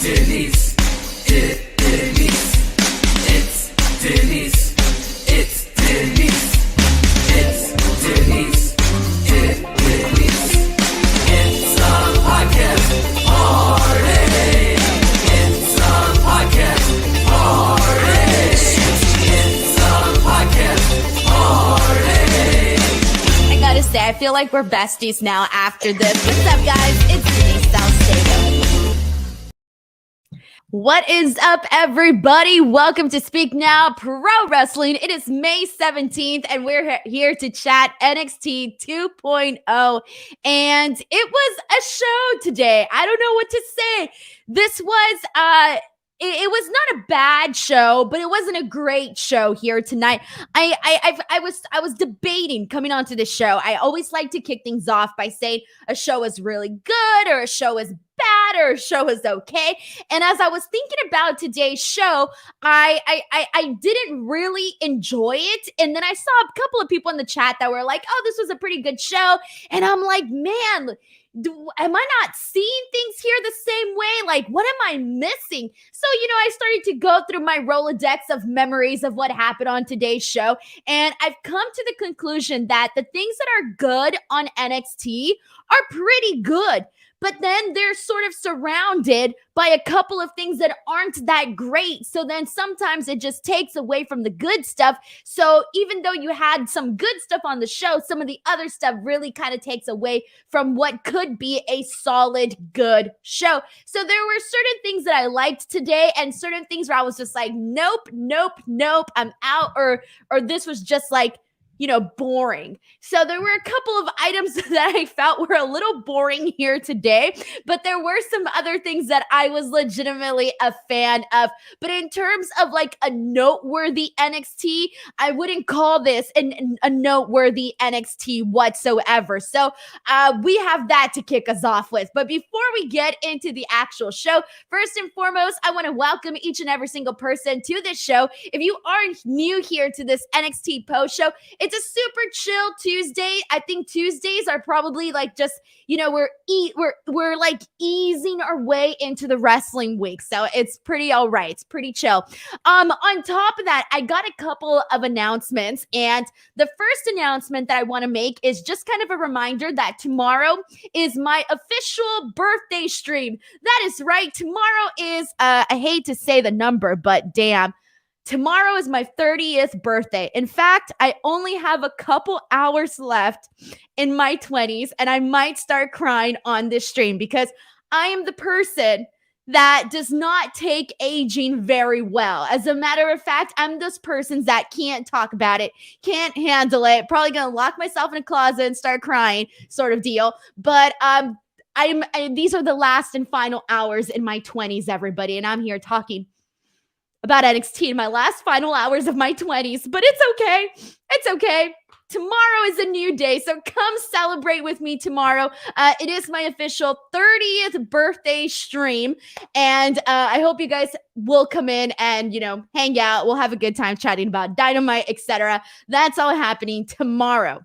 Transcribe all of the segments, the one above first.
Denise. Denise. It's Denise. It's Denise. It's Denise. Denise. It's a podcast party. It's a podcast party. It's a podcast party. I gotta say, I feel like we're besties now after this. What's up, guys? It's Denise Salcedo. What is up, everybody? Welcome to Speak Now Pro Wrestling. It is May 17th, and we're here to chat NXT 2.0. And it was a show today. I don't know what to say. This was it was not a bad show, but it wasn't a great show here tonight. I was debating coming onto the show. I always like to kick things off by saying a show is really good or a show is bad or a show is okay. And as I was thinking about today's show, I didn't really enjoy it. And then I saw a couple of people in the chat that were like, "Oh, this was a pretty good show." And I'm like, man, am I not seeing things here the same way? Like, what am I missing? So, I started to go through my Rolodex of memories of what happened on today's show. And I've come to the conclusion that the things that are good on NXT are pretty good. But then they're sort of surrounded by a couple of things that aren't that great. So then sometimes it just takes away from the good stuff. So even though you had some good stuff on the show, some of the other stuff really kind of takes away from what could be a solid, good show. So there were certain things that I liked today and certain things where I was just like, nope, I'm out. Or this was just like, boring. So there were a couple of items that I felt were a little boring here today, but there were some other things that I was legitimately a fan of. But in terms of like a noteworthy NXT, I wouldn't call this a noteworthy NXT whatsoever. So we have that to kick us off with. But before we get into the actual show, first and foremost, I want to welcome each and every single person to this show. If you are new here to this NXT post show, it's a super chill Tuesday. I think Tuesdays are probably like just, we're like easing our way into the wrestling week. So it's pretty all right. It's pretty chill. On top of that, I got a couple of announcements. And the first announcement that I want to make is just kind of a reminder that tomorrow is my official birthday stream. That is right. Tomorrow is, I hate to say the number, but damn. Tomorrow is my 30th birthday. In fact, I only have a couple hours left in my 20s, and I might start crying on this stream because I am the person that does not take aging very well. As a matter of fact, I'm those persons that can't talk about it, can't handle it, probably gonna lock myself in a closet and start crying sort of deal. But these are the last and final hours in my 20s, everybody, and I'm here talking about NXT in my last final hours of my 20s, but it's okay. It's okay. Tomorrow is a new day, so come celebrate with me tomorrow. It is my official 30th birthday stream, and I hope you guys will come in and, hang out. We'll have a good time chatting about Dynamite, etc. That's all happening tomorrow.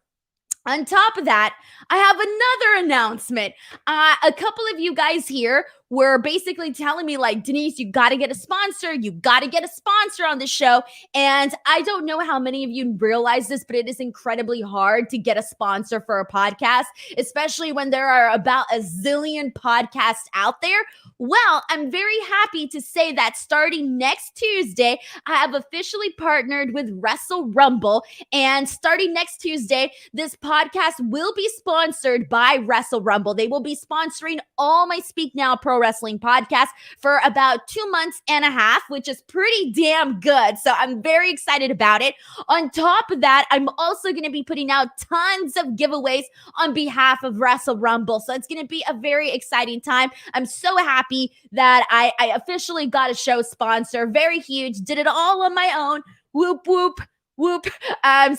On top of that, I have another announcement. A couple of you guys here were basically telling me like, Denise, you got to get a sponsor. You got to get a sponsor on the show. And I don't know how many of you realize this, but it is incredibly hard to get a sponsor for a podcast, especially when there are about a zillion podcasts out there. Well, I'm very happy to say that starting next Tuesday, I have officially partnered with Wrestle Rumble. And starting next Tuesday, this podcast will be sponsored by Wrestle Rumble. They will be sponsoring all my Speak Now Pro Wrestling podcasts for about 2 months and a half, which is pretty damn good. So I'm very excited about it. On top of that, I'm also going to be putting out tons of giveaways on behalf of Wrestle Rumble. So it's going to be a very exciting time. I'm so happy that I officially got a show sponsor. Very huge. Did it all on my own. Whoop, whoop. Whoop.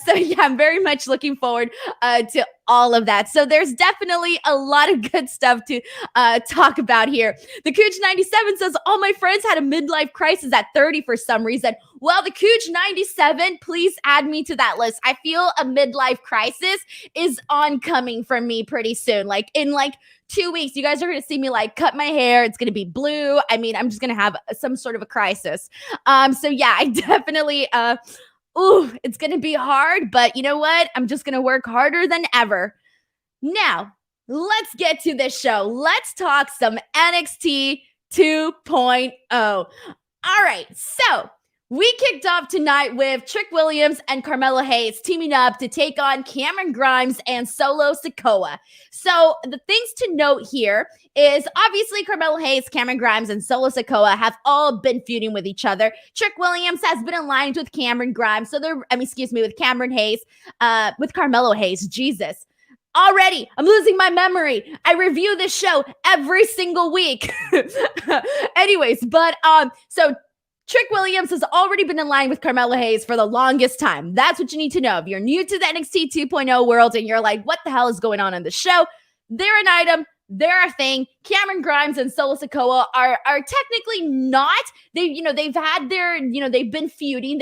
So yeah, I'm very much looking forward to all of that. So there's definitely a lot of good stuff to talk about here. The Cooch 97 says, all my friends had a midlife crisis at 30 for some reason. Well, the Cooch 97, please add me to that list. I feel a midlife crisis is oncoming for me pretty soon. Like in like 2 weeks, you guys are going to see me like cut my hair. It's going to be blue. I mean, I'm just going to have some sort of a crisis. So yeah, I definitely, it's going to be hard, but you know what? I'm just going to work harder than ever. Now, let's get to this show. Let's talk some NXT 2.0. All right, so we kicked off tonight with Trick Williams and Carmelo Hayes teaming up to take on Cameron Grimes and Solo Sikoa. So the things to note here is obviously Carmelo Hayes, Cameron Grimes, and Solo Sikoa have all been feuding with each other. Trick Williams has been aligned with Cameron Grimes, with Cameron Hayes, with Carmelo Hayes. Jesus. Already, I'm losing my memory. I review this show every single week. Anyways, so Trick Williams has already been in line with Carmelo Hayes for the longest time. That's what you need to know. If you're new to the NXT 2.0 world and you're like, what the hell is going on in the show? They're an item. They're a thing. Cameron Grimes and Solo Sikoa are technically not. They've had their, they've been feuding.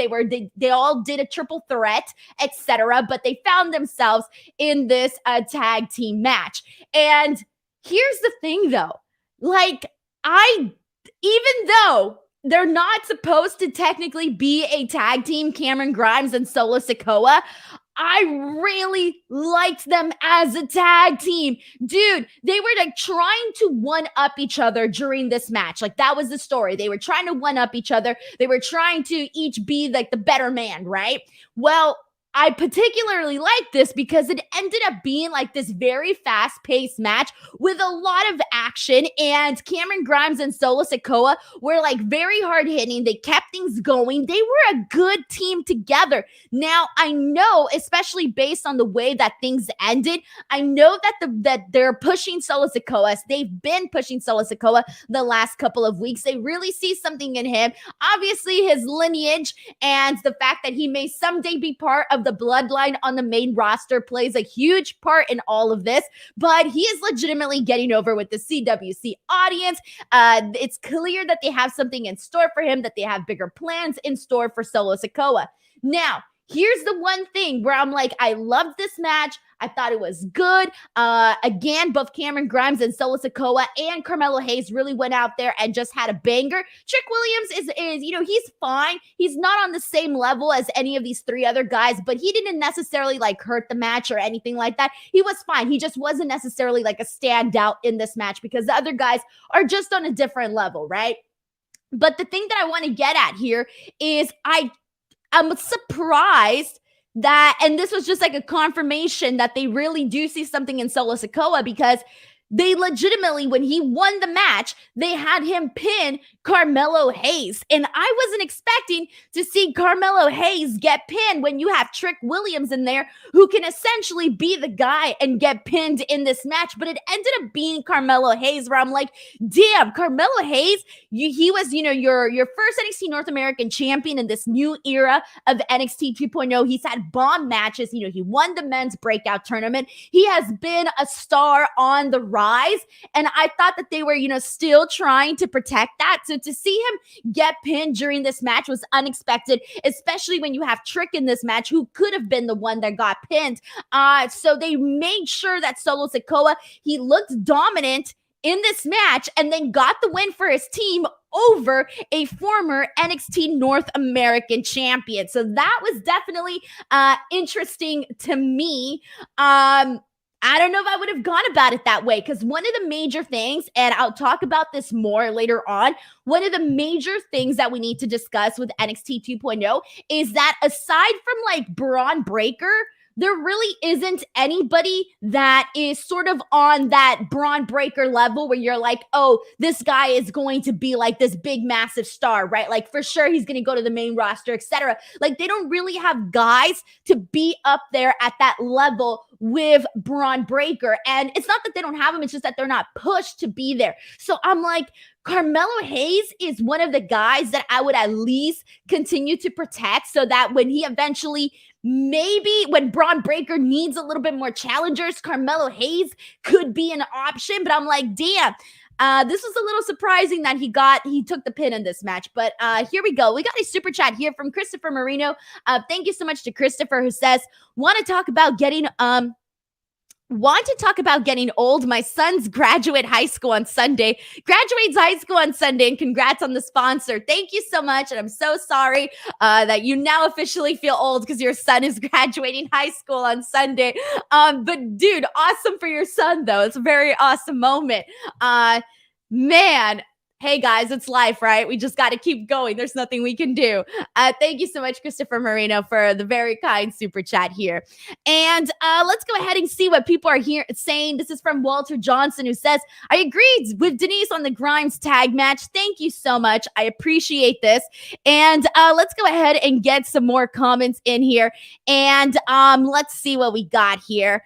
They all did a triple threat, etc. But they found themselves in this tag team match. And here's the thing, though. Even though they're not supposed to technically be a tag team, Cameron Grimes and Solo Sikoa, I really liked them as a tag team. Dude, they were like trying to one-up each other during this match. Like that was the story. They were trying to one-up each other. They were trying to each be like the better man, right? Well, I particularly like this because it ended up being like this very fast-paced match with a lot of action, and Cameron Grimes and Solo Sikoa were like very hard-hitting. They kept things going. They were a good team together. Now, I know, especially based on the way that things ended, I know that they're pushing Solo Sikoa. They've been pushing Solo Sikoa the last couple of weeks. They really see something in him. Obviously, his lineage and the fact that he may someday be part of the bloodline on the main roster plays a huge part in all of this, but he is legitimately getting over with the CWC audience. It's clear that they have something in store for him, that they have bigger plans in store for Solo Sikoa. Now, here's the one thing where I'm like, I loved this match. I thought it was good. Again, both Cameron Grimes and Solo Sikoa and Carmelo Hayes really went out there and just had a banger. Trick Williams is he's fine. He's not on the same level as any of these three other guys, but he didn't necessarily like hurt the match or anything like that. He was fine. He just wasn't necessarily like a standout in this match because the other guys are just on a different level, right? But the thing that I want to get at here is I'm surprised that, and this was just like a confirmation that they really do see something in Solo Sikoa, because they legitimately, when he won the match, they had him pin Carmelo Hayes. And I wasn't expecting to see Carmelo Hayes get pinned when you have Trick Williams in there, who can essentially be the guy and get pinned in this match. But it ended up being Carmelo Hayes, where I'm like, damn, Carmelo Hayes, he was, your first NXT North American champion in this new era of NXT 2.0. He's had bomb matches. He won the men's breakout tournament. He has been a star on the rise. And I thought that they were, still trying to protect that. So to see him get pinned during this match was unexpected, especially when you have Trick in this match, who could have been the one that got pinned. So they made sure that Solo Sikoa, he looked dominant in this match and then got the win for his team over a former NXT North American champion. So that was definitely interesting to me. I don't know if I would have gone about it that way, because one of the major things, and I'll talk about this more later on, one of the major things that we need to discuss with NXT 2.0 is that aside from like Braun Breaker, there really isn't anybody that is sort of on that Braun Breaker level where you're like, oh, this guy is going to be like this big, massive star, right? Like for sure he's going to go to the main roster, etc. Like they don't really have guys to be up there at that level with Braun Breaker. And it's not that they don't have him, it's just that they're not pushed to be there. So I'm like, Carmelo Hayes is one of the guys that I would at least continue to protect, so that when he eventually, maybe when Braun Breaker needs a little bit more challengers, Carmelo Hayes could be an option. But I'm like, damn, This was a little surprising that he took the pin in this match, but here we go. We got a super chat here from Christopher Marino. Thank you so much to Christopher, who says, want to talk about getting old. My son's graduates high school on Sunday, and congrats on the sponsor. Thank you so much. And I'm so sorry that you now officially feel old because your son is graduating high school on Sunday. But dude, awesome for your son though. It's a very awesome moment. Man. Hey guys, it's life, right? We just got to keep going. There's nothing we can do. Thank you so much, Christopher Marino, for the very kind super chat here. And let's go ahead and see what people are here saying. This is from Walter Johnson, who says, I agreed with Denise on the Grimes tag match. Thank you so much. I appreciate this. And let's go ahead and get some more comments in here. And let's see what we got here.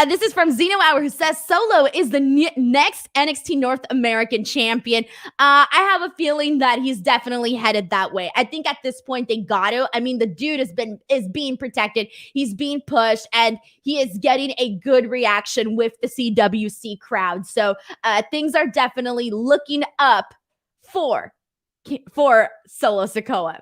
This is from Zeno Hour, who says Solo is the next NXT North American champion. I have a feeling that he's definitely headed that way. I think at this point they got to. I mean, the dude is being protected. He's being pushed, and he is getting a good reaction with the CWC crowd. So things are definitely looking up for Solo Sikoa.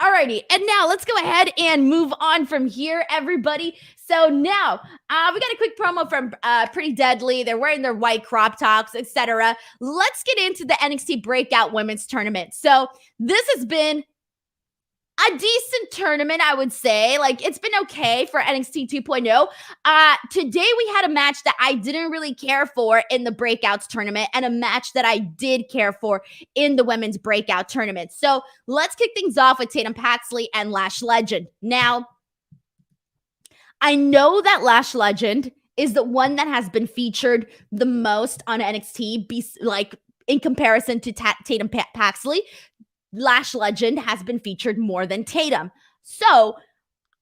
Alrighty, and now let's go ahead and move on from here, everybody. So now, we got a quick promo from Pretty Deadly. They're wearing their white crop tops, etc. Let's get into the NXT Breakout Women's Tournament. So this has been a decent tournament, I would say. Like, it's been okay for NXT 2.0. Today we had a match that I didn't really care for in the Breakouts tournament, and a match that I did care for in the Women's Breakout tournament. So let's kick things off with Tatum Paxley and Lash Legend. Now, I know that Lash Legend is the one that has been featured the most on NXT, in comparison to Tatum Paxley. Lash Legend has been featured more than Tatum. So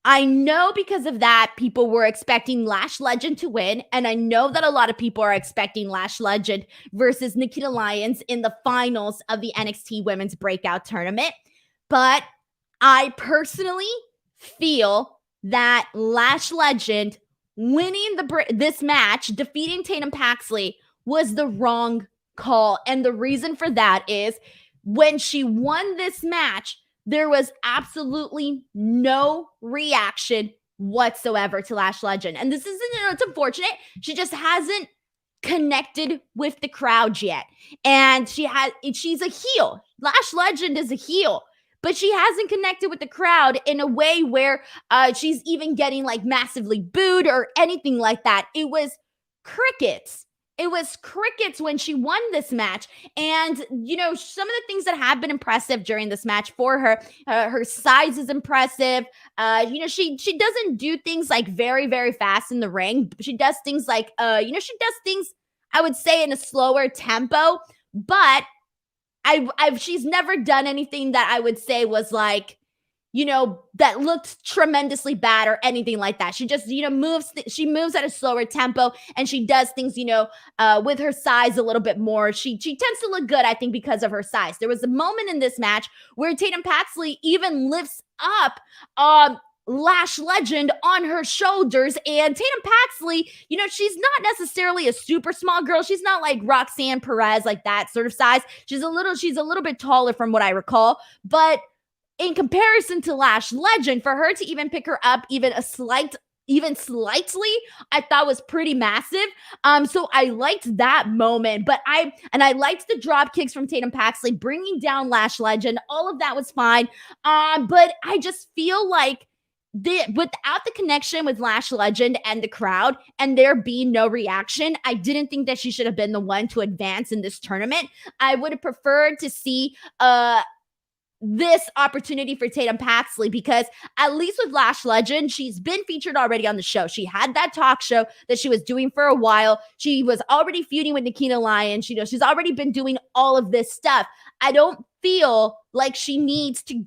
I know because of that, people were expecting Lash Legend to win. And I know that a lot of people are expecting Lash Legend versus Nikita Lyons in the finals of the NXT Women's Breakout Tournament. But I personally feel that Lash Legend winning this match, defeating Tatum Paxley, was the wrong call. And the reason for that is, when she won this match, there was absolutely no reaction whatsoever to Lash Legend. And this isn't, it's unfortunate. She just hasn't connected with the crowd yet. And she's a heel. Lash Legend is a heel, but she hasn't connected with the crowd in a way where she's even getting like massively booed or anything like that. It was crickets. It was crickets when she won this match. And, you know, some of the things that have been impressive during this match for her, her size is impressive. You know, she doesn't do things like very, very fast in the ring. She does things like, she does things, I would say, in a slower tempo. But she's never done anything that I would say was like, you know, that looked tremendously bad or anything like that. She just, you know, moves at a slower tempo, and she does things, you know, with her size a little bit more. She tends to look good, I think, because of her size. There was a moment in this match where Tatum Paxley even lifts up Lash Legend on her shoulders, and Tatum Paxley, you know, she's not necessarily a super small girl. She's not like Roxanne, Perez, like that sort of size. She's a little bit taller from what I recall, but in comparison to Lash Legend, for her to even pick her up even slightly, I thought was pretty massive. So I liked that moment, but I liked the drop kicks from Tatum Paxley, bringing down Lash Legend. All of that was fine. But I just feel like without the connection with Lash Legend and the crowd, and there being no reaction, I didn't think that she should have been the one to advance in this tournament. I would have preferred to see this opportunity for Tatum Paxley, because at least with Lash Legend, she's been featured already on the show. She had that talk show that she was doing for a while. She was already feuding with Nikita Lyons. You know, she's already been doing all of this stuff. I don't feel like she needs to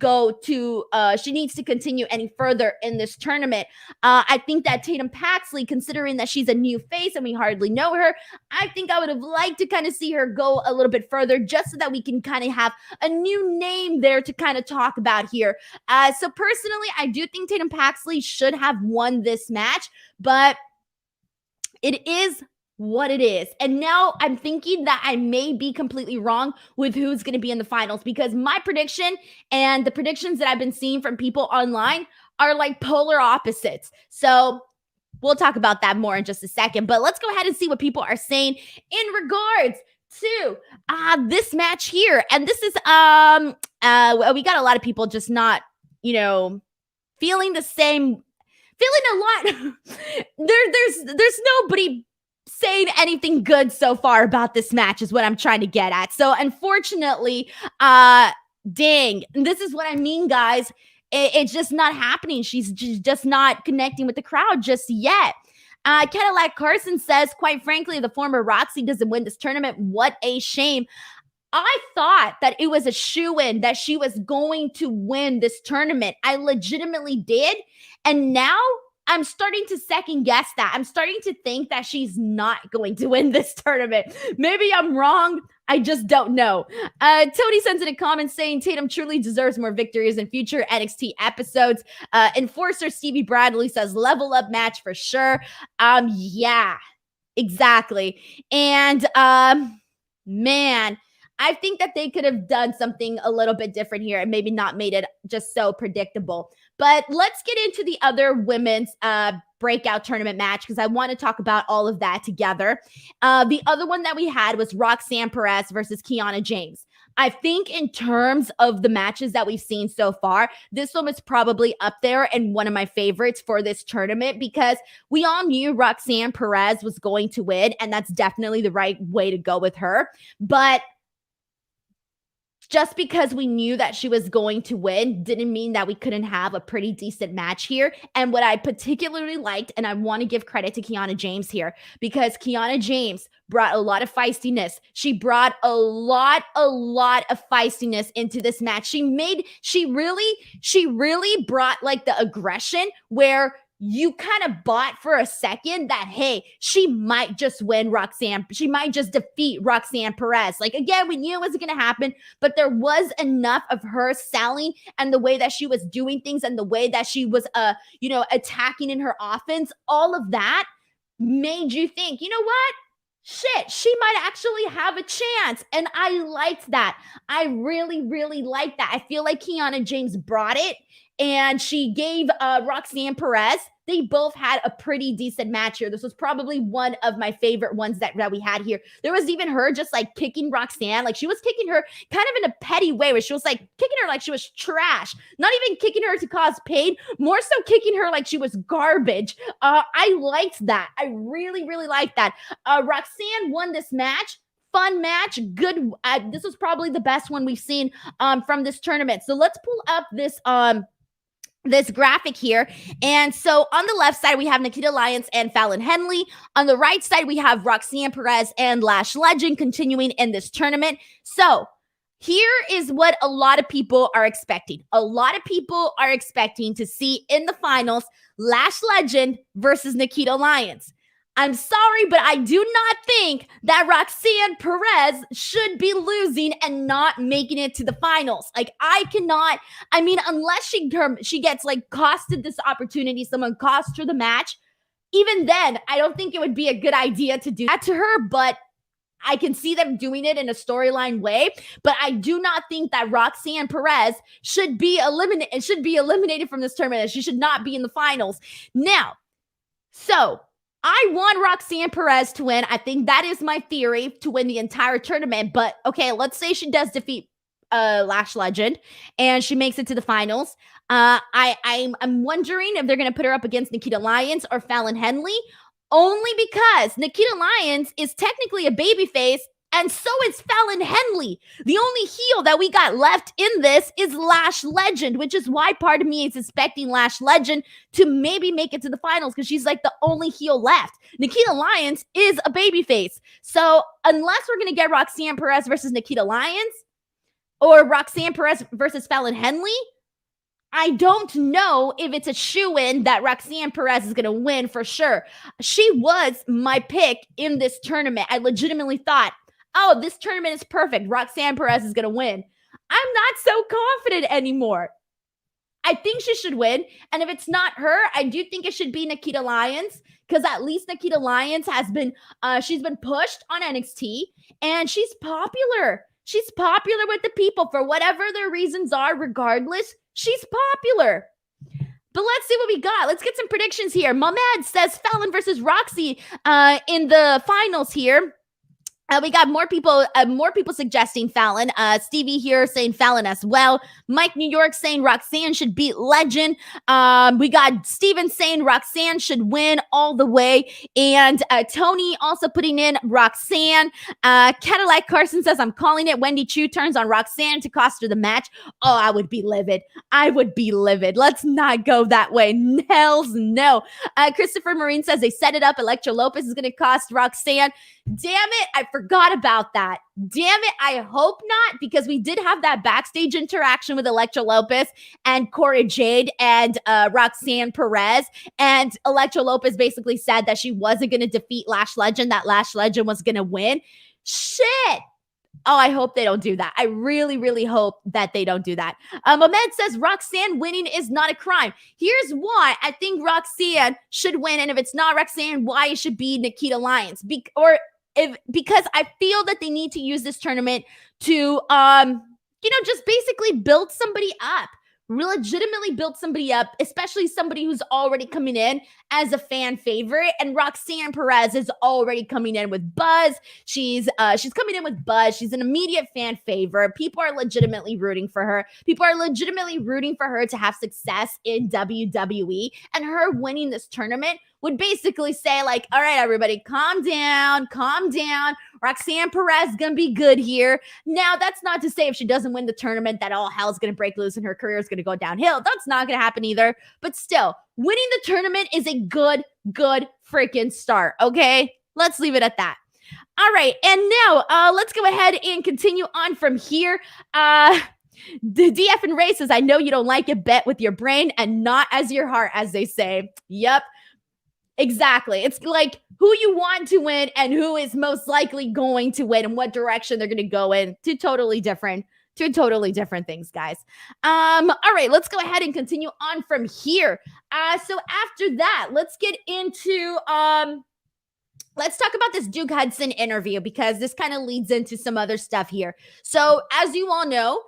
continue any further in this tournament. I think that Tatum Paxley, considering that she's a new face and we hardly know her, I think I would have liked to kind of see her go a little bit further, just so that we can kind of have a new name there to kind of talk about here. So personally, I do think Tatum Paxley should have won this match, but it is what it is. And now I'm thinking that I may be completely wrong with who's going to be in the finals, because my prediction and the predictions that I've been seeing from people online are like polar opposites. So we'll talk about that more in just a second. But let's go ahead and see what people are saying in regards to this match here. And this is we got a lot of people just not, feeling the same, feeling a lot. There's nobody saying anything good so far about this match is what I'm trying to get at. So unfortunately, dang, this is what I mean, guys. It's just not happening. She's just not connecting with the crowd just yet. Cadillac Carson says, quite frankly, the former Roxy doesn't win this tournament. What a shame. I thought that it was a shoo-in that she was going to win this tournament. I legitimately did. And now I'm starting to second guess that. I'm starting to think that she's not going to win this tournament. Maybe I'm wrong. I just don't know. Tony sends in a comment saying Tatum truly deserves more victories in future NXT episodes. Enforcer Stevie Bradley says level up match for sure. Yeah, exactly. And man, I think that they could have done something a little bit different here and maybe not made it just so predictable. But let's get into the other women's breakout tournament match, because I want to talk about all of that together. The other one that we had was Roxanne Perez versus Kiana James. I think in terms of the matches that we've seen so far, this one was probably up there and one of my favorites for this tournament, because we all knew Roxanne Perez was going to win, and that's definitely the right way to go with her. But just because we knew that she was going to win didn't mean that we couldn't have a pretty decent match here. And what I particularly liked, and I want to give credit to Kiana James here, because Kiana James brought a lot of feistiness. She brought a lot of feistiness into this match. She really brought like the aggression where you kind of bought for a second that, hey, she might just win Roxanne. She might just defeat Roxanne Perez. Like, again, we knew it wasn't going to happen, but there was enough of her selling and the way that she was doing things and the way that she was, attacking in her offense. All of that made you think, you know what? Shit, she might actually have a chance. And I liked that. I really liked that. I feel like Kiana James brought it, and she gave Roxanne Perez. They both had a pretty decent match here. This was probably one of my favorite ones that we had here. There was even her just like kicking Roxanne. Like, she was kicking her kind of in a petty way, where she was like kicking her like she was trash. Not even kicking her to cause pain, more so kicking her like she was garbage. I liked that. I really liked that. Roxanne won this match. Fun match. Good. This was probably the best one we've seen from this tournament. So let's pull up this graphic here. And so on the left side, we have Nikita Lyons and Fallon Henley. On the right side, we have Roxanne Perez and Lash Legend continuing in this tournament. So here is what a lot of people are expecting. A lot of people are expecting to see in the finals Lash Legend versus Nikita Lyons. I'm sorry, but I do not think that Roxanne Perez should be losing and not making it to the finals. Like, unless she gets like costed this opportunity, someone cost her the match, even then, I don't think it would be a good idea to do that to her, but I can see them doing it in a storyline way. But I do not think that Roxanne Perez should be eliminated from this tournament. She should not be in the finals. Now, so I want Roxanne Perez to win. I think that is my theory, to win the entire tournament. But okay, let's say she does defeat Lash Legend and she makes it to the finals. I'm wondering if they're going to put her up against Nikita Lyons or Fallon Henley, only because Nikita Lyons is technically a babyface, and so is Fallon Henley. The only heel that we got left in this is Lash Legend, which is why part of me is expecting Lash Legend to maybe make it to the finals, because she's like the only heel left. Nikita Lyons is a babyface. So unless we're going to get Roxanne Perez versus Nikita Lyons or Roxanne Perez versus Fallon Henley, I don't know if it's a shoo-in that Roxanne Perez is going to win for sure. She was my pick in this tournament. I legitimately thought, oh, this tournament is perfect. Roxanne Perez is going to win. I'm not so confident anymore. I think she should win. And if it's not her, I do think it should be Nikita Lyons, because at least Nikita Lyons has been, she's been pushed on NXT, and she's popular. She's popular with the people for whatever their reasons are. Regardless, she's popular. But let's see what we got. Let's get some predictions here. Mohamed says Fallon versus Roxy in the finals here. We got more people suggesting Fallon. Stevie here saying Fallon as well. Mike New York saying Roxanne should beat Legend. We got Steven saying Roxanne should win all the way. And Tony also putting in Roxanne. Cadillac Carson says, I'm calling it. Wendy Chu turns on Roxanne to cost her the match. Oh, I would be livid. I would be livid. Let's not go that way. Hells no. Christopher Marine says they set it up. Elektra Lopez is going to cost Roxanne. Damn it, I forgot about that. Damn it, I hope not, because we did have that backstage interaction with Elektra Lopez and Cora Jade and Roxanne Perez. And Elektra Lopez basically said that she wasn't going to defeat Lash Legend, that Lash Legend was going to win. Shit. Oh, I hope they don't do that. I really, really hope that they don't do that. Ahmed says Roxanne winning is not a crime. Here's why I think Roxanne should win. And if it's not Roxanne, why it should be Nikita Lyons. Because I feel that they need to use this tournament to, just basically build somebody up. Legitimately build somebody up, especially somebody who's already coming in as a fan favorite. And Roxanne Perez is already coming in with buzz. She's coming in with buzz. She's an immediate fan favorite. People are legitimately rooting for her. People are legitimately rooting for her to have success in WWE. And her winning this tournament would basically say, like, all right, everybody, calm down, calm down. Roxanne Perez gonna be good here. Now, that's not to say if she doesn't win the tournament that all hell's gonna break loose and her career is gonna go downhill. That's not gonna happen either. But still, winning the tournament is a good freaking start, okay? Let's leave it at that. All right, and now let's go ahead and continue on from here. The DF and Ray says, I know you don't like it, bet with your brain and not as your heart, as they say. Yep. Exactly. It's like who you want to win and who is most likely going to win and what direction they're going to go in. Two totally different things, guys. All right, let's go ahead and continue on from here. So after that, let's get into let's talk about this Duke Hudson interview, because this kind of leads into some other stuff here. So as you all know,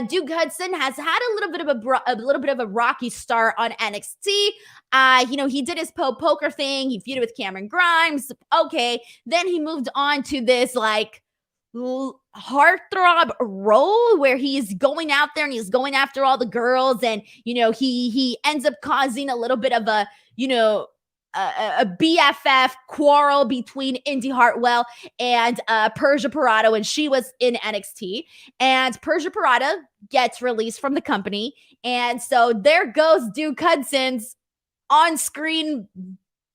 Duke Hudson has had a little bit of a rocky start on NXT. He did his poker thing. He feuded with Cameron Grimes. Okay, then he moved on to this like heartthrob role where he's going out there and he's going after all the girls, and he ends up causing a little bit of a a BFF quarrel between Indy Hartwell and Persia Pirotta when she was in NXT. And Persia Pirotta gets released from the company. And so there goes Duke Hudson's on-screen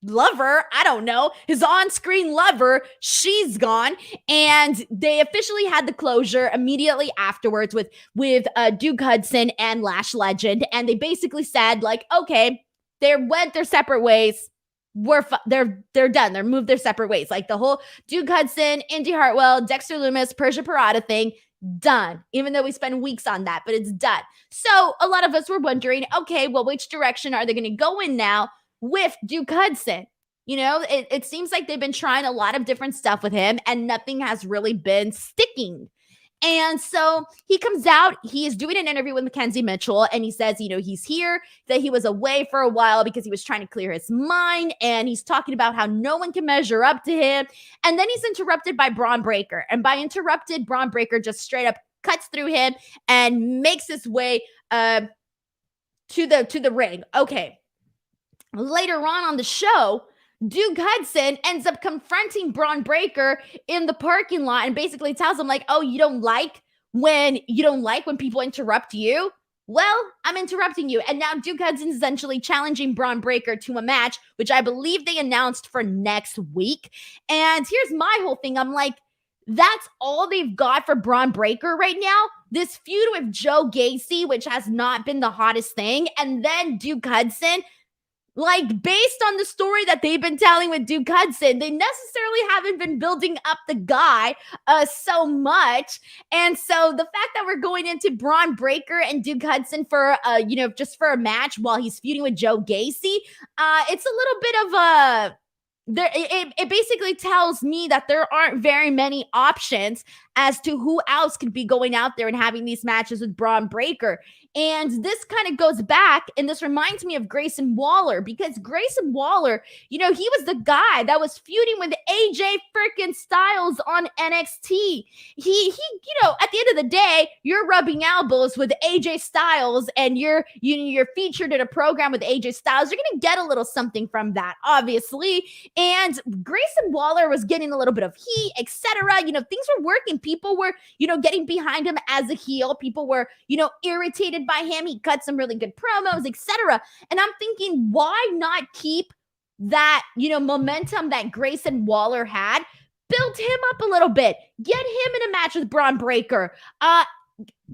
lover. I don't know. His on-screen lover. She's gone. And they officially had the closure immediately afterwards with Duke Hudson and Lash Legend. And they basically said, like, okay, they went their separate ways. They're done. They're moved their separate ways. Like the whole Duke Hudson, Indy Hartwell, Dexter Lumis, Persia Pirotta thing, done. Even though we spent weeks on that, but it's done. So a lot of us were wondering, okay, well, which direction are they going to go in now with Duke Hudson? It seems like they've been trying a lot of different stuff with him and nothing has really been sticking. And so he comes out, he is doing an interview with Mackenzie Mitchell, and he says, he's here, that he was away for a while because he was trying to clear his mind, and he's talking about how no one can measure up to him. And then he's interrupted by Braun Breaker. And by interrupted, Braun Breaker just straight up cuts through him and makes his way to the ring. Okay. Later on the show, Duke Hudson ends up confronting Braun Breaker in the parking lot and basically tells him, like, oh, you don't like when people interrupt you? Well, I'm interrupting you. And now Duke Hudson is essentially challenging Braun Breaker to a match, which I believe they announced for next week. And here's my whole thing. I'm like, that's all they've got for Braun Breaker right now? This feud with Joe Gacy, which has not been the hottest thing. And then Duke Hudson. Like, based on the story that they've been telling with Duke Hudson, they necessarily haven't been building up the guy so much. And so the fact that we're going into Braun Breaker and Duke Hudson for, just for a match while he's feuding with Joe Gacy, it's a little bit of a, it basically tells me that there aren't very many options as to who else could be going out there and having these matches with Braun Breaker. And this kind of goes back, and this reminds me of Grayson Waller, because Grayson Waller, he was the guy that was feuding with AJ freaking Styles on NXT. He, at the end of the day, you're rubbing elbows with AJ Styles, and you're featured in a program with AJ Styles. You're gonna get a little something from that, obviously. And Grayson Waller was getting a little bit of heat, etc. Things were working. People were, getting behind him as a heel. People were, irritated by him. He cut some really good promos, etc. And I'm thinking, why not keep that, momentum that Grayson Waller had? Build him up a little bit. Get him in a match with Braun Breaker. The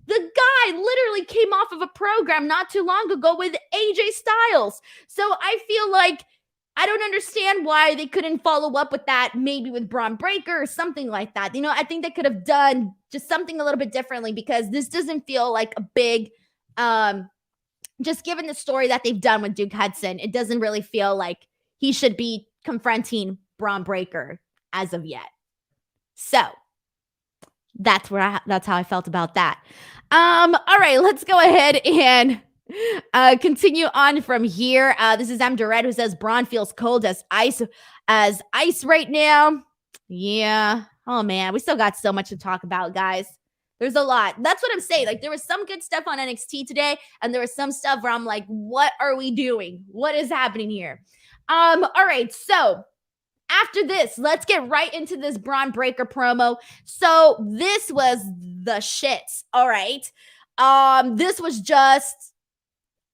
guy literally came off of a program not too long ago with AJ Styles. So I feel like I don't understand why they couldn't follow up with that, maybe with Braun Breaker or something like that. I think they could have done just something a little bit differently, because this doesn't feel like a big, just given the story that they've done with Duke Hudson, it doesn't really feel like he should be confronting Braun Breaker as of yet. So that's how I felt about that. All right, let's go ahead and continue on from here. This is M. Durrett, who says Braun feels cold as ice right now. Yeah. Oh man, we still got so much to talk about, guys. There's a lot. That's what I'm saying. Like, there was some good stuff on NXT today, and there was some stuff where I'm like, what are we doing? What is happening here? All right, so after this, let's get right into this Braun Breaker promo. So this was the shits. All right. This was just,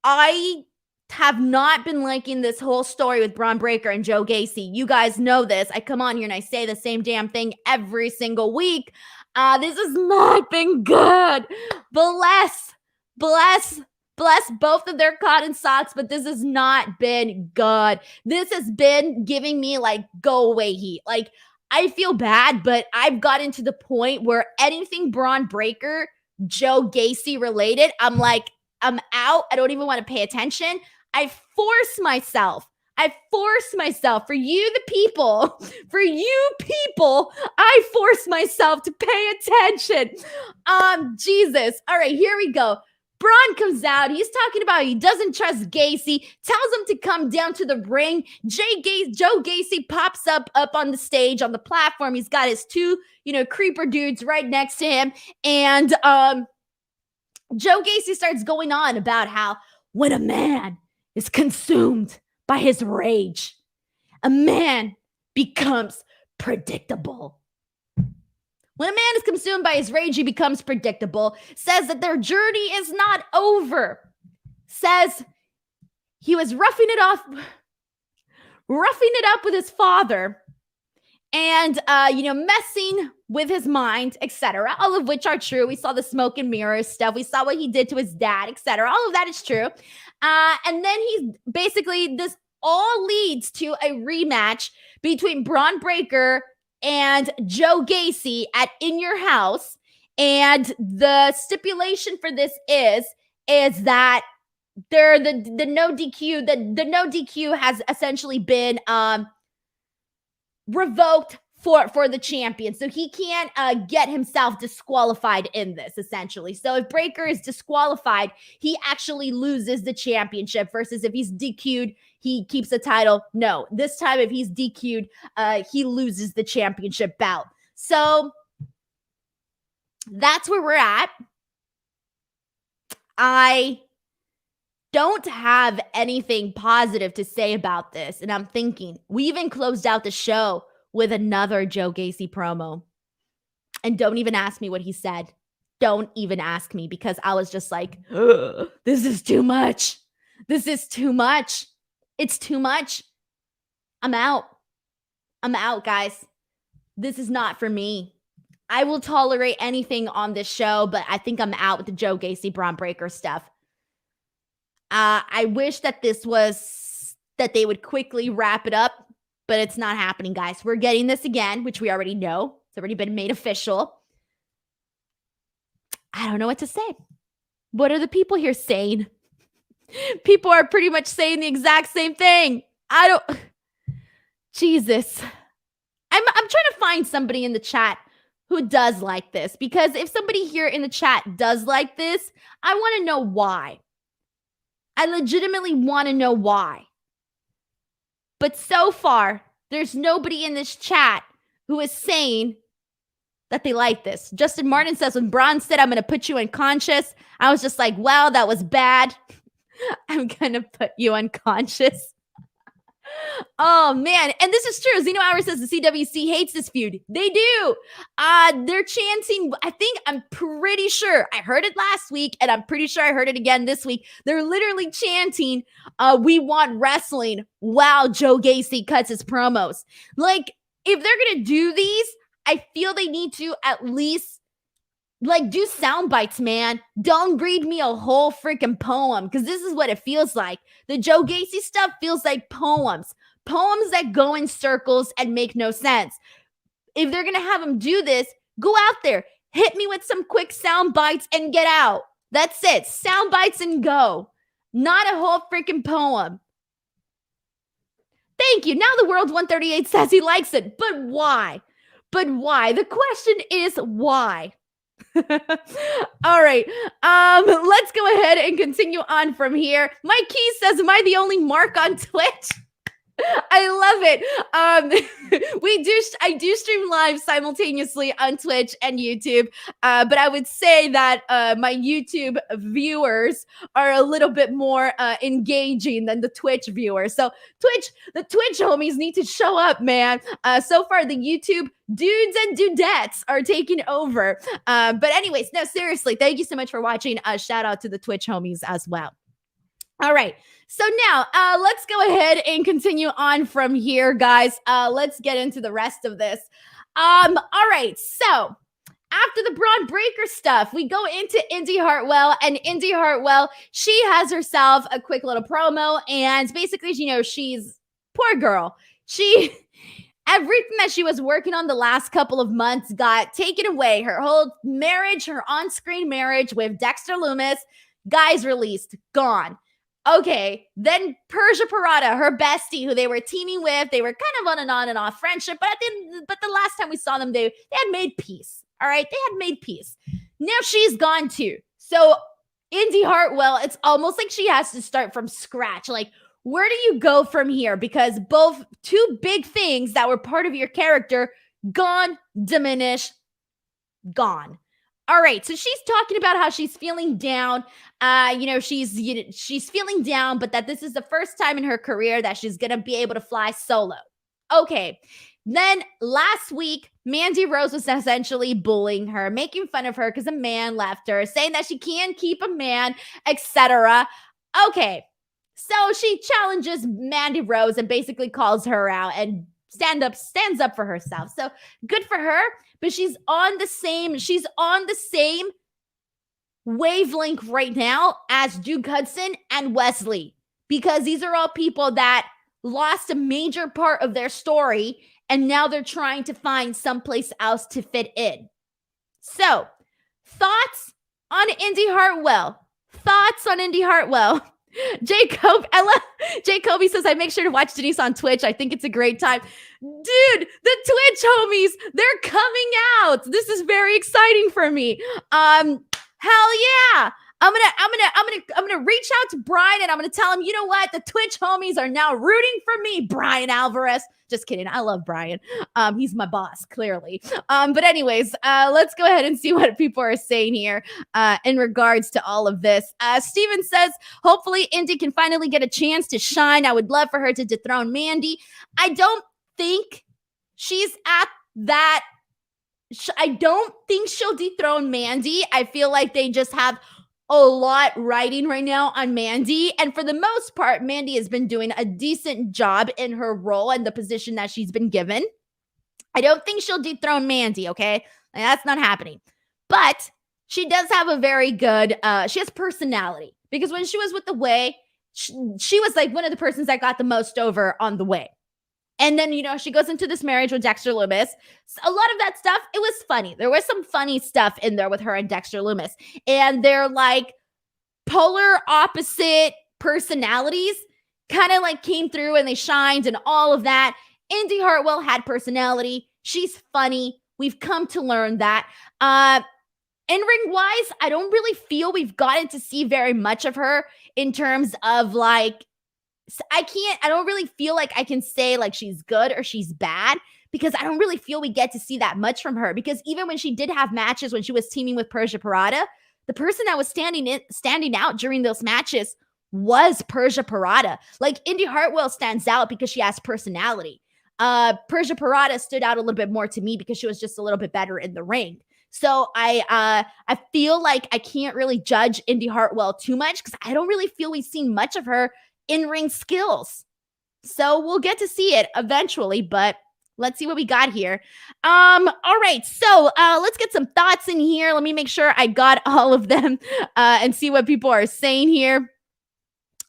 I have not been liking this whole story with Braun Breaker and Joe Gacy. You guys know this. I come on here and I say the same damn thing every single week. This has not been good. Bless both of their cotton socks, but this has not been good. This has been giving me like go away heat. Like, I feel bad, but I've gotten to the point where anything Braun Breaker, Joe Gacy related, I'm like, I'm out. I don't even want to pay attention. I force myself for you, the people, I force myself to pay attention. Jesus. All right, here we go. Braun comes out. He's talking about he doesn't trust Gacy, tells him to come down to the ring. Joe Gacy pops up on the stage, on the platform. He's got his two, creeper dudes right next to him. And Joe Gacy starts going on about how when a man is consumed by his rage, a man becomes predictable. When a man is consumed by his rage, he becomes predictable. Says that their journey is not over. Says he was roughing it up with his father, and messing with his mind, etc. All of which are true. We saw the smoke and mirrors stuff. We saw what he did to his dad, etc. All of that is true. And then he's basically, this all leads to a rematch between Braun Breaker and Joe Gacy at In Your House. And the stipulation for this is that they're the no DQ, the no DQ has essentially been revoked for the champion. So he can't get himself disqualified in this, essentially. So if Breaker is disqualified, he actually loses the championship, versus if he's DQ'd, he keeps the title. No, this time if he's DQ'd, he loses the championship bout. So that's where we're at. I don't have anything positive to say about this. And I'm thinking, we even closed out the show with another Joe Gacy promo. And don't even ask me what he said. Don't even ask me, because I was just like, this is too much. This is too much. It's too much. I'm out. I'm out, guys. This is not for me. I will tolerate anything on this show, but I think I'm out with the Joe Gacy, Braun Breaker stuff. I wish that that they would quickly wrap it up, but it's not happening, guys. We're getting this again, which we already know. It's already been made official. I don't know what to say. What are the people here saying? People are pretty much saying the exact same thing. Jesus. I'm trying to find somebody in the chat who does like this, because if somebody here in the chat does like this, I want to know why. I legitimately want to know why. But so far, there's nobody in this chat who is saying that they like this. Justin Martin says, when Braun said, I'm going to put you unconscious, I was just like, well, that was bad. I'm going to put you unconscious. Oh, man. And this is true. Zeno Hour says the CWC hates this feud. They do. They're chanting, I'm pretty sure I heard it last week, and I'm pretty sure I heard it again this week. They're literally chanting, we want wrestling, while Joe Gacy cuts his promos. Like, if they're going to do these, I feel they need to at least do sound bites, man. Don't read me a whole freaking poem, because this is what it feels like. The Joe Gacy stuff feels like poems that go in circles and make no sense. If they're going to have them do this, go out there, hit me with some quick sound bites and get out. That's it. Sound bites and go. Not a whole freaking poem. Thank you. Now the World 138 says he likes it. But why? The question is why? All right. Let's go ahead and continue on from here. Mike Key says, am I the only mark on Twitch? I love it. I do stream live simultaneously on Twitch and YouTube, but I would say that my YouTube viewers are a little bit more engaging than the Twitch viewers. So the Twitch homies need to show up, man. So far, the YouTube dudes and dudettes are taking over. But anyways, no, seriously, thank you so much for watching. Shout out to the Twitch homies as well. All right. So now let's go ahead and continue on from here, guys. Let's get into the rest of this. All right. So after the Braun Breaker stuff, we go into Indy Hartwell, and Indy Hartwell, she has herself a quick little promo, and basically, she's poor girl. Everything that she was working on the last couple of months got taken away. Her whole marriage, her on-screen marriage with Dexter Lumis, guys released, gone. Okay, then Persia Parada, her bestie, who they were teaming with, they were kind of on and off friendship, but the last time we saw them, they had made peace. All right, they had made peace. Now she's gone too. So Indy Hartwell, it's almost like she has to start from scratch. Like, where do you go from here? Because both two big things that were part of your character, gone, diminished, gone. All right, so she's talking about how she's feeling down. She's feeling down, but that this is the first time in her career that she's going to be able to fly solo. Okay, then last week, Mandy Rose was essentially bullying her, making fun of her because a man left her, saying that she can't keep a man, etc. Okay, so she challenges Mandy Rose and basically calls her out and stands up for herself. So good for her, but she's on the same wavelength right now as Duke Hudson and Wesley, because these are all people that lost a major part of their story and now they're trying to find someplace else to fit in. So, thoughts on Indy Hartwell? Jacoby says, I make sure to watch Denise on Twitch. I think it's a great time. Dude, the Twitch homies, they're coming out. This is very exciting for me. Hell yeah. I'm gonna reach out to Brian and I'm gonna tell him, you know what? The Twitch homies are now rooting for me, Brian Alvarez. Just kidding. I love Brian. He's my boss, clearly. But anyways, let's go ahead and see what people are saying here in regards to all of this. Steven says, hopefully Indy can finally get a chance to shine. I would love for her to dethrone Mandy. I don't think she's at that. I don't think she'll dethrone Mandy. I feel like they just have a lot riding right now on Mandy. And for the most part, Mandy has been doing a decent job in her role and the position that she's been given. I don't think she'll dethrone Mandy, okay? Like, that's not happening. But she does have a very good, she has personality. Because when she was with The Way, she was like one of the persons that got the most over on The Way. And then, she goes into this marriage with Dexter Lumis. So a lot of that stuff, it was funny. There was some funny stuff in there with her and Dexter Lumis. And they're like polar opposite personalities kind of like came through and they shined and all of that. Indy Hartwell had personality. She's funny. We've come to learn that. In-ring wise, I don't really feel we've gotten to see very much of her in terms of like, I don't really feel like I can say like she's good or she's bad because I don't really feel we get to see that much from her, because even when she did have matches when she was teaming with Persia Pirotta, the person that was standing out during those matches was Persia Pirotta. Like, Indy Hartwell stands out because she has personality. Persia Pirotta stood out a little bit more to me because she was just a little bit better in the ring. So I feel like I can't really judge Indy Hartwell too much because I don't really feel we've seen much of her in-ring skills. So we'll get to see it eventually, but let's see what we got here. All right, so let's get some thoughts in here. Let me make sure I got all of them and see what people are saying here.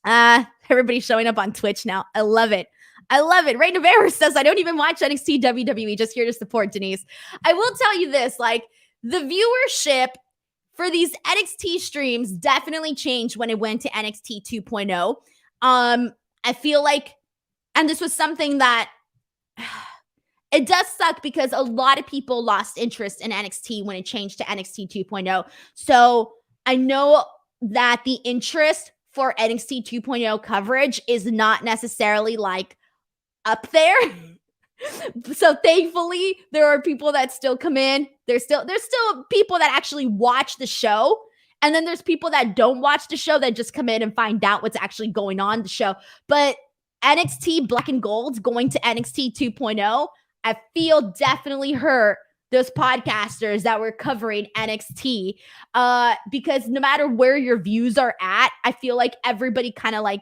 Everybody's showing up on Twitch now. I love it. I love it. Ray Navarro says, I don't even watch NXT WWE, just here to support Denise. I will tell you this, like, the viewership for these NXT streams definitely changed when it went to NXT 2.0. I feel like, and this was something that it does suck because a lot of people lost interest in NXT when it changed to NXT 2.0. So I know that the interest for NXT 2.0 coverage is not necessarily like up there. So thankfully, there are people that still come in. There's still people that actually watch the show. And then there's people that don't watch the show that just come in and find out what's actually going on the show. But NXT Black and Gold going to NXT 2.0, I feel definitely hurt those podcasters that were covering NXT because no matter where your views are at, I feel like everybody kind of like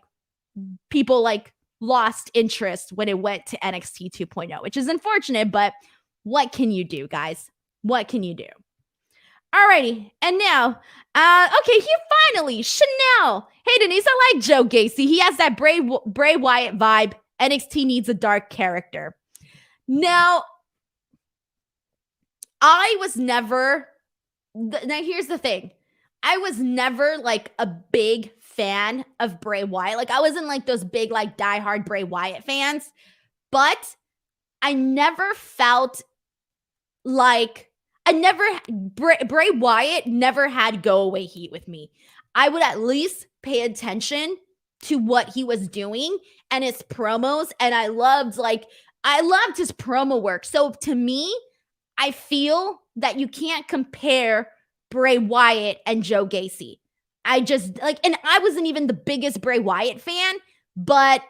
people like lost interest when it went to NXT 2.0, which is unfortunate, but what can you do, guys? What can you do? Alrighty, and now, okay, here finally, Chanel. Hey, Denise, I like Joe Gacy. He has that Bray Wyatt vibe. NXT needs a dark character. Now, I was never, now here's the thing. I was never like a big fan of Bray Wyatt. Like, I wasn't like those big, like, diehard Bray Wyatt fans, but I never felt like Bray Wyatt never had go away heat with me. I would at least pay attention to what he was doing and his promos, and I loved his promo work. So to me, I feel that you can't compare Bray Wyatt and Joe Gacy. I just like, and I wasn't even the biggest Bray Wyatt fan, but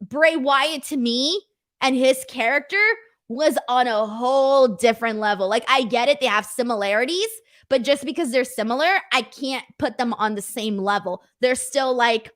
Bray Wyatt to me and his character was on a whole different level. Like, I get it, they have similarities, but just because they're similar, I can't put them on the same level. There's still like,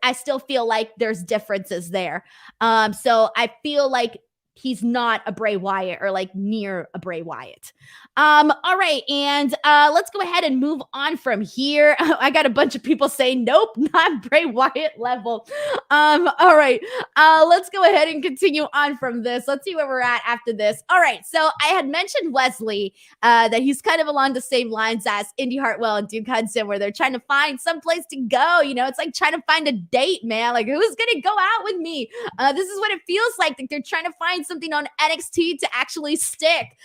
I still feel like there's differences there. So I feel like he's not a Bray Wyatt or like near a Bray Wyatt. All right. And let's go ahead and move on from here. I got a bunch of people saying, nope, not Bray Wyatt level. All right. Let's go ahead and continue on from this. Let's see where we're at after this. All right. So I had mentioned Wesley, that he's kind of along the same lines as Indy Hartwell and Duke Hudson, where they're trying to find some place to go. You know, it's like trying to find a date, man. Like, who's going to go out with me? This is what it feels like they're trying to find something on NXT to actually stick.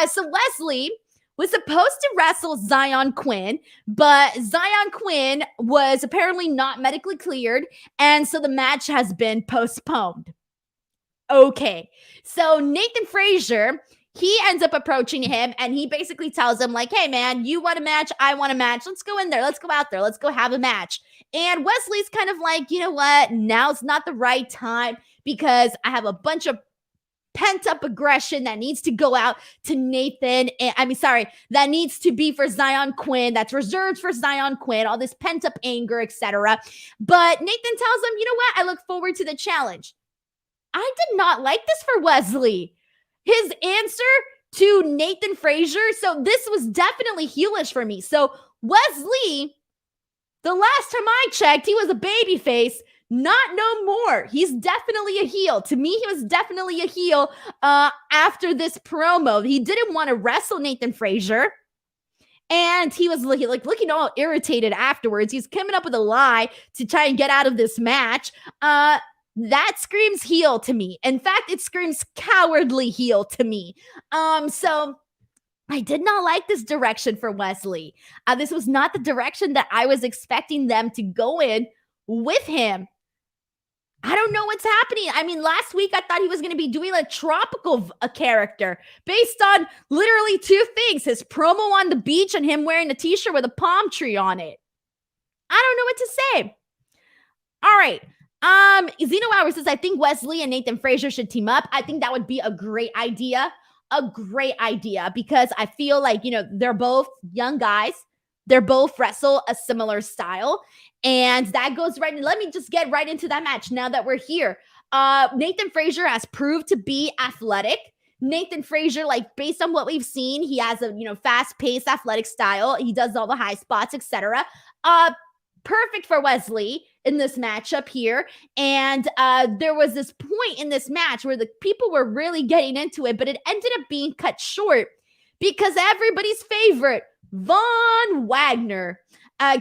So Wesley was supposed to wrestle Zion Quinn, but Zion Quinn was apparently not medically cleared, and so the match has been postponed. Okay, so Nathan Frazier, he ends up approaching him, and he basically tells him, like, hey, man, you want a match? I want a match. Let's go in there. Let's go out there. Let's go have a match. And Wesley's kind of like, you know what? Now's not the right time because I have a bunch of pent-up aggression that needs to go out to Nathan. That needs to be for Zion Quinn. That's reserved for Zion Quinn, all this pent-up anger, etc. But Nathan tells him, you know what? I look forward to the challenge. I did not like this for Wesley. His answer to Nathan Frazier, so this was definitely heelish for me. So Wesley, the last time I checked, he was a babyface. Not no more. He's definitely a heel. To me, he was definitely a heel after this promo. He didn't want to wrestle Nathan Frazier. And he was looking all irritated afterwards. He's coming up with a lie to try and get out of this match. That screams heel to me. In fact, it screams cowardly heel to me. So I did not like this direction for Wesley. This was not the direction that I was expecting them to go in with him. I don't know what's happening. I mean, last week I thought he was going to be doing a tropical character based on literally two things: his promo on the beach and him wearing a t-shirt with a palm tree on it. I don't know what to say. All right. Zeno Hour says, I think Wesley and Nathan Frazier should team up. I think that would be a great idea. A great idea, because I feel like, they're both young guys. They're both wrestle a similar style. And that goes right. Let me just get right into that match now that we're here. Nathan Frazier has proved to be athletic. Nathan Frazier, like, based on what we've seen, he has a, fast-paced athletic style. He does all the high spots, etc. Perfect for Wesley in this matchup here. And there was this point in this match where the people were really getting into it, but it ended up being cut short because everybody's favorite, Von Wagner,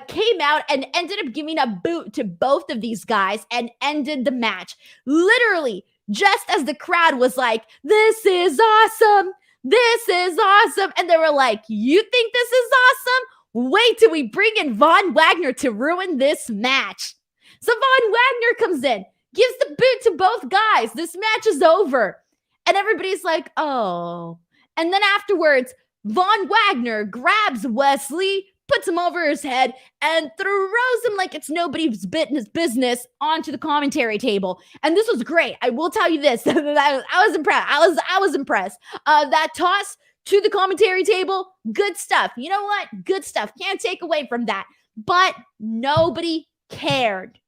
came out and ended up giving a boot to both of these guys and ended the match. Literally, just as the crowd was like, this is awesome. This is awesome. And they were like, you think this is awesome? Wait till we bring in Von Wagner to ruin this match. So Von Wagner comes in, gives the boot to both guys. This match is over. And everybody's like, oh. And then afterwards, Von Wagner grabs Wesley, puts him over his head, and throws him like it's nobody's business onto the commentary table. And this was great. I will tell you this. I was impressed. I was impressed. That toss to the commentary table, good stuff. You know what? Good stuff. Can't take away from that. But nobody cared.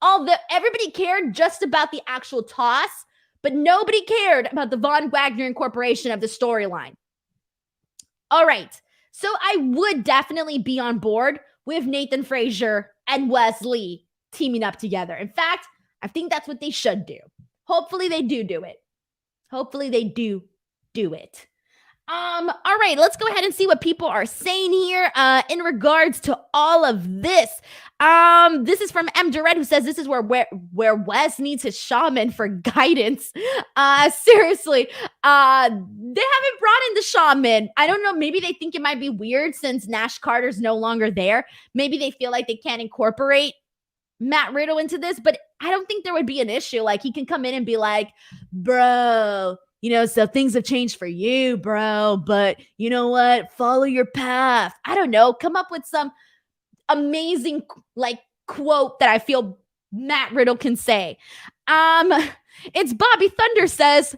Everybody cared just about the actual toss, but nobody cared about the Von Wagner incorporation of the storyline. All right. So I would definitely be on board with Nathan Frazier and Wesley teaming up together. In fact, I think that's what they should do. Hopefully they do it. Hopefully they do it. All right, let's go ahead and see what people are saying here in regards to all of this. This is from M. Durrett, who says this is where Wes needs his shaman for guidance. Seriously, they haven't brought in the shaman. I don't know, maybe they think it might be weird since Nash Carter's no longer there. Maybe they feel like they can't incorporate Matt Riddle into this, but I don't think there would be an issue. Like, he can come in and be like, bro, so things have changed for you, bro, but you know what? Follow your path. I don't know. Come up with some amazing, quote that I feel Matt Riddle can say. It's Bobby Thunder says,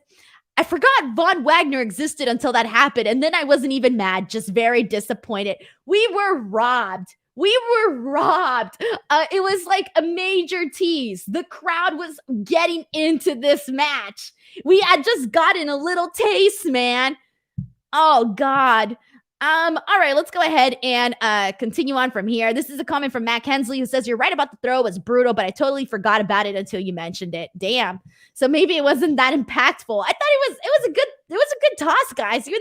I forgot Von Wagner existed until that happened, and then I wasn't even mad, just very disappointed. We were robbed. It was like a major tease. The crowd was getting into this match. We had just gotten a little taste, man. Oh, God. All right, let's go ahead and continue on from here. This is a comment from Matt Hensley, who says, you're right about the throw. It was brutal, but I totally forgot about it until you mentioned it. Damn. So maybe it wasn't that impactful. I thought it was a good toss, guys. Even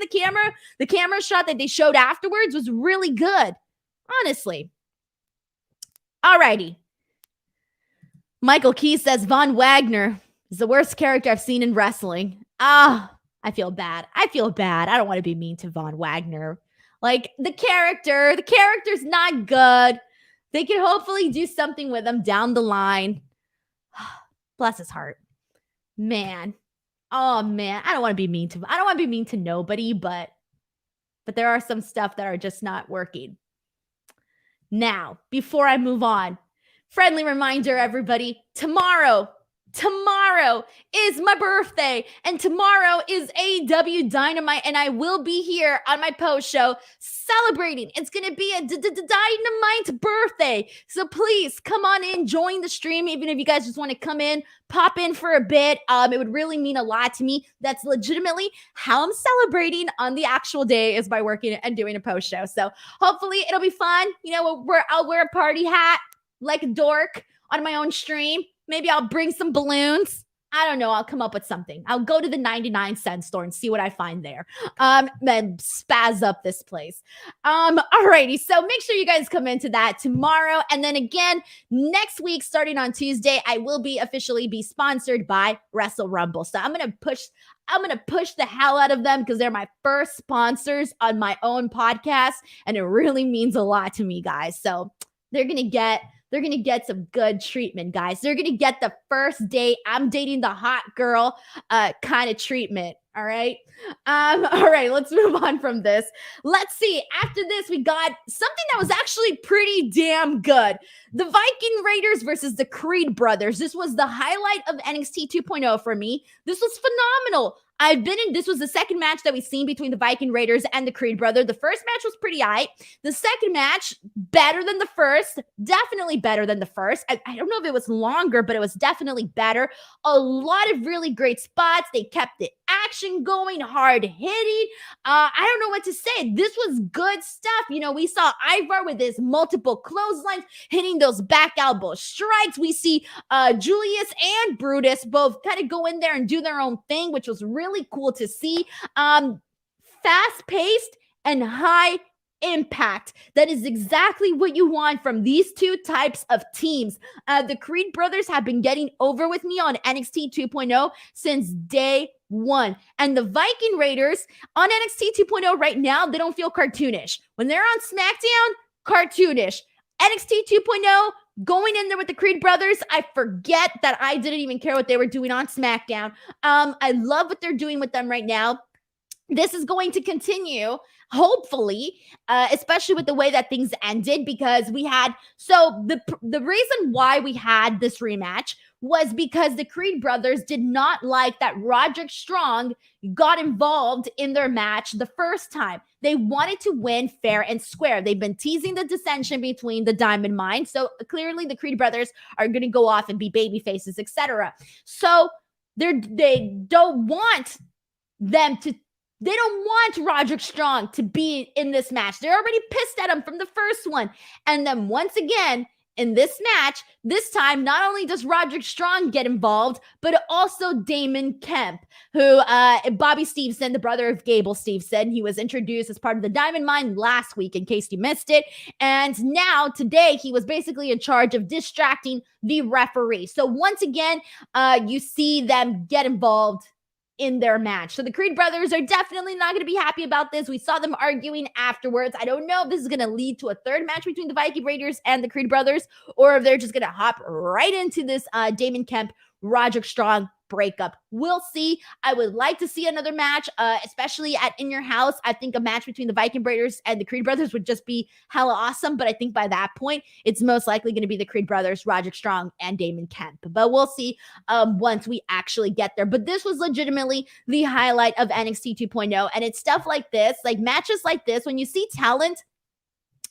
the camera shot that they showed afterwards was really good. Honestly. Alrighty. Michael Key says Von Wagner is the worst character I've seen in wrestling. I feel bad. I don't want to be mean to Von Wagner. Like, the character's not good. They can hopefully do something with him down the line. Bless his heart. Man. Oh, man. I don't want to be mean to nobody, but there are some stuff that are just not working. Now, before I move on, friendly reminder, everybody, tomorrow is my birthday, and tomorrow is AEW Dynamite, and I will be here on my post show celebrating. It's going to be a Dynamite birthday, so please come on in, join the stream, even if you guys just want to come in, pop in for a bit. It would really mean a lot to me. That's legitimately how I'm celebrating on the actual day, is by working and doing a post show. So hopefully it'll be fun. I'll wear a party hat like a dork on my own stream. Maybe I'll bring some balloons. I don't know. I'll come up with something. I'll go to the 99-cent store and see what I find there. Then spaz up this place. Alrighty. So make sure you guys come into that tomorrow. And then again, next week, starting on Tuesday, I will be officially be sponsored by Wrestle Rumble. So I'm gonna push the hell out of them because they're my first sponsors on my own podcast. And it really means a lot to me, guys. So they're gonna get some good treatment, guys. They're gonna get the first date, I'm dating the hot girl kind of treatment. All right. All right, let's move on from this. Let's see. After this, we got something that was actually pretty damn good. The Viking Raiders versus the Creed brothers. This was the highlight of NXT 2.0 for me. This was phenomenal. This was the second match that we've seen between the Viking Raiders and the Creed brother. The first match was pretty aight. The second match, better than the first. Definitely better than the first. I don't know if it was longer, but it was definitely better. A lot of really great spots. They kept the action going, hard hitting. I don't know what to say. This was good stuff. You know, we saw Ivar with his multiple clotheslines, hitting those back elbow strikes. We see Julius and Brutus both kind of go in there and do their own thing, which was really cool to see. Fast-paced and high impact. That is exactly what you want from these two types of teams. The Creed brothers have been getting over with me on NXT 2.0 since day one. And the Viking Raiders on NXT 2.0 right now, they don't feel cartoonish. When they're on Smackdown, cartoonish. NXT 2.0, going in there with the Creed brothers, I forget that I didn't even care what they were doing on SmackDown. I love what they're doing with them right now. This is going to continue, hopefully, especially with the way that things ended, because we had, so the reason why we had this rematch was because the Creed brothers did not like that Roderick Strong got involved in their match the first time. They wanted to win fair and square. They've been teasing the dissension between the Diamond Mine. So clearly the Creed brothers are going to go off and be baby faces, etc. So they don't want Roderick Strong to be in this match. They're already pissed at him from the first one. And then once again, in this match, this time, not only does Roderick Strong get involved, but also Damon Kemp, who Bobby Stevenson, the brother of Gable Stevenson, he was introduced as part of the Diamond Mine last week, in case you missed it. And now, today, he was basically in charge of distracting the referee. So once again, you see them get involved in their match. So the Creed brothers are definitely not going to be happy about this. We saw them arguing afterwards. I don't know if this is going to lead to a third match between the Viking Raiders and the Creed brothers, or if they're just going to hop right into this Damon Kemp, Roderick Strong breakup. We'll see. I would like to see another match, especially at In Your House. I think a match between the Viking Raiders and the Creed brothers would just be hella awesome. But I think by that point, it's most likely going to be the Creed brothers, Roderick Strong, and Damon Kemp. But we'll see once we actually get there. But this was legitimately the highlight of NXT 2.0. And it's stuff like this, like matches like this, when you see talent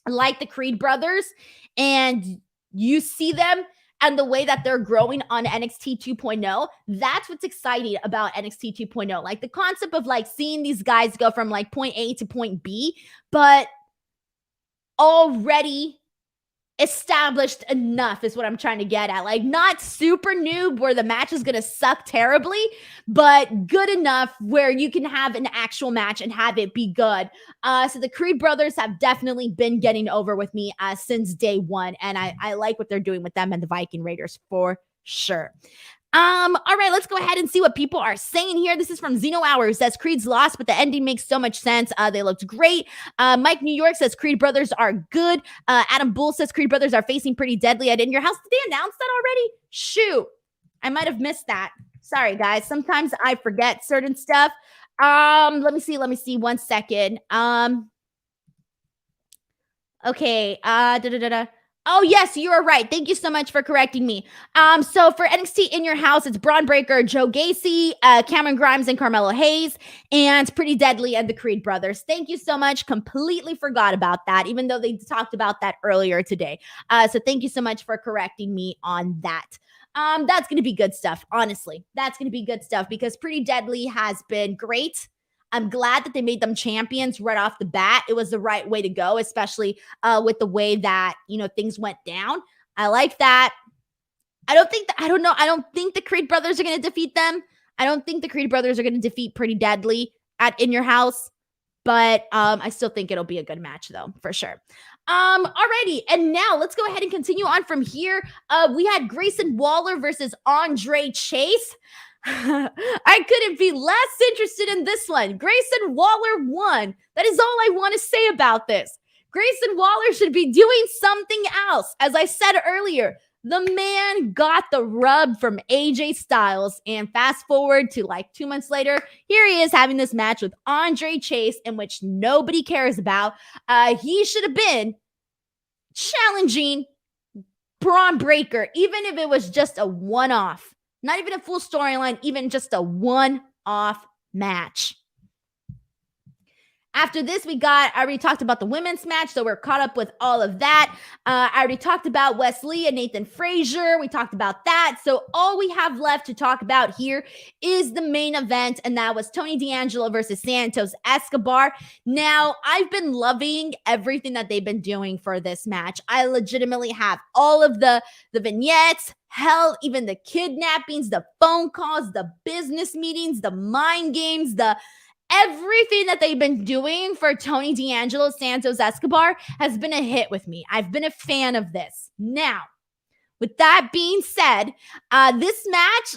like the Creed brothers and you see them and the way that they're growing on NXT 2.0, that's what's exciting about NXT 2.0. Like the concept of like seeing these guys go from like point A to point B, but already established enough is what I'm trying to get at. Like not super noob where the match is going to suck terribly, but good enough where you can have an actual match and have it be good. So the Creed brothers have definitely been getting over with me since day one. And I like what they're doing with them and the Viking Raiders for sure. All right, let's go ahead and see what people are saying here. This is from Zeno Hours. Says Creed's lost, but the ending makes so much sense. They looked great. Mike New York says Creed brothers are good. Adam Bull says Creed brothers are facing pretty deadly at In Your House. Did they announce that already? Shoot, I might have missed that. Sorry, guys. Sometimes I forget certain stuff. Let me see. 1 second. Okay. Oh, yes, you are right. Thank you so much for correcting me. So for NXT In Your House, it's Braun Breaker, Joe Gacy, Cameron Grimes, and Carmelo Hayes, and Pretty Deadly and the Creed brothers. Thank you so much. Completely forgot about that, even though they talked about that earlier today. So thank you so much for correcting me on that. That's going to be good stuff, honestly. That's going to be good stuff because Pretty Deadly has been great. I'm glad that they made them champions right off the bat. It was the right way to go, especially with the way that, things went down. I like that. I don't think the Creed brothers are going to defeat them. I don't think the Creed brothers are going to defeat Pretty Deadly at In Your House. But I still think it'll be a good match, though, for sure. Alrighty, and now let's go ahead and continue on from here. We had Grayson Waller versus Andre Chase. I couldn't be less interested in this one. Grayson Waller won. That is all I want to say about this. Grayson Waller should be doing something else. As I said earlier, the man got the rub from AJ Styles, and fast forward to like 2 months later, here he is having this match with Andre Chase, in which nobody cares about. He should have been challenging Braun Breaker, even if it was just a one-off. Not even a full storyline, even just a one-off match. After this, I already talked about the women's match, so we're caught up with all of that. I already talked about Wesley and Nathan Frazier. We talked about that. So all we have left to talk about here is the main event, and that was Tony D'Angelo versus Santos Escobar. Now, I've been loving everything that they've been doing for this match. I legitimately have all of the vignettes, hell, even the kidnappings, the phone calls, the business meetings, the mind games, everything that they've been doing for Tony D'Angelo Santos Escobar has been a hit with me. I've been a fan of this. Now, with that being said, this match